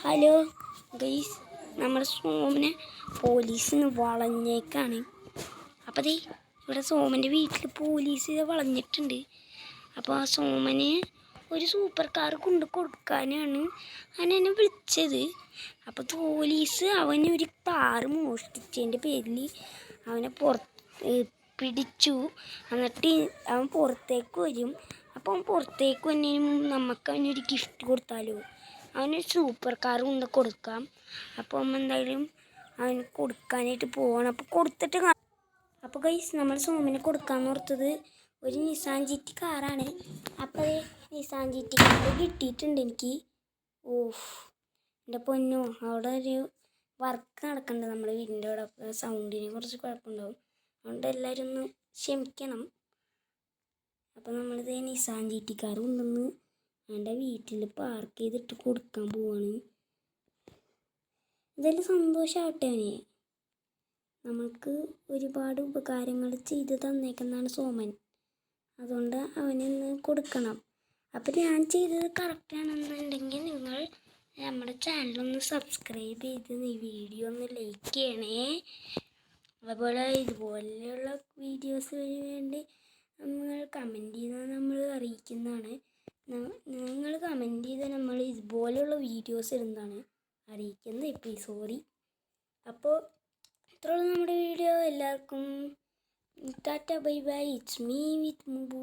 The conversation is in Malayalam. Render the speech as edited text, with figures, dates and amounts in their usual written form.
ഹലോ ഗൈസ്, നമ്മുടെ സോമനെ പോലീസിന് വളഞ്ഞേക്കാണ്. അപ്പോൾ ദേ ഇവിടെ സോമൻ്റെ വീട്ടിൽ പോലീസ് വളഞ്ഞിട്ടുണ്ട്. അപ്പോൾ ആ സോമന് ഒരു സൂപ്പർ കാർ കൊണ്ട് കൊടുക്കാനാണ് അവനെന്നെ വിളിച്ചത്. അപ്പോൾ പോലീസ് അവന് ഒരു കാറ് മോഷ്ടിച്ചതിൻ്റെ പേരിൽ അവനെ പിടിച്ചു. എന്നിട്ട് അവൻ പുറത്തേക്ക് വരും. അപ്പോൾ അവൻ പുറത്തേക്ക് വന്നതിന് മുമ്പ് നമുക്ക് അവനൊരു ഗിഫ്റ്റ് കൊടുത്താലോ? അവനൊരു സൂപ്പർ കാർ കൊണ്ട് കൊടുക്കാം. അപ്പോൾ നമ്മൾ എന്തായാലും അവന് കൊടുക്കാനായിട്ട് പോകണം. അപ്പോൾ കൊടുത്തിട്ട് അപ്പോൾ ഗൈസ്, നമ്മൾ സോമന് കൊടുക്കാമെന്ന് ഓർത്തത് ഒരു നിസാൻ ജിറ്റി കാറാണ്. അപ്പോൾ നിസാൻ ജിറ്റി കാർ കിട്ടിയിട്ടുണ്ട് എനിക്ക്. ഓഫ് എൻ്റെ പൊന്നോ, അവിടെ ഒരു വർക്ക് നടക്കുന്നുണ്ട് നമ്മുടെ വീടിൻ്റെ അവിടെ. സൗണ്ടിനെ കുറച്ച് കുഴപ്പമുണ്ടാവും, അതുകൊണ്ട് എല്ലാവരും ഒന്ന് ക്ഷമിക്കണം. അപ്പോൾ നമ്മളിത് നിസാൻ ജിറ്റി കാർ കൊണ്ടുവന്ന് എൻ്റെ വീട്ടിൽ പാർക്ക് ചെയ്തിട്ട് കൊടുക്കാൻ പോവാണ്. എന്തായാലും സന്തോഷമാവട്ടെ അവന്. നമുക്ക് ഒരുപാട് ഉപകാരങ്ങൾ ചെയ്ത് തന്നേക്കുന്നതാണ് സോമൻ, അതുകൊണ്ട് അവനിന്ന് കൊടുക്കണം. അപ്പോൾ ഞാൻ ചെയ്തത് കറക്റ്റാണെന്നുണ്ടെങ്കിൽ നിങ്ങൾ നമ്മുടെ ചാനലൊന്ന് സബ്സ്ക്രൈബ് ചെയ്ത് ഈ വീഡിയോ ഒന്ന് ലൈക്ക് ചെയ്യണേ. അതുപോലെ ഇതുപോലെയുള്ള വീഡിയോസ് വേണ്ടി നിങ്ങൾ കമൻറ്റ് ചെയ്താൽ നമ്മൾ അറിയിക്കുന്നതാണ്. നിങ്ങൾ കമൻറ്റ് ചെയ്താൽ നമ്മൾ ഇതുപോലെയുള്ള വീഡിയോസ് ഇടുന്നതാണ് അറിയിക്കുന്നത്. സോറി. അപ്പോൾ ഇത്രയുള്ള നമ്മുടെ വീഡിയോ. എല്ലാവർക്കും Tata bye bye. It's me with മുബു.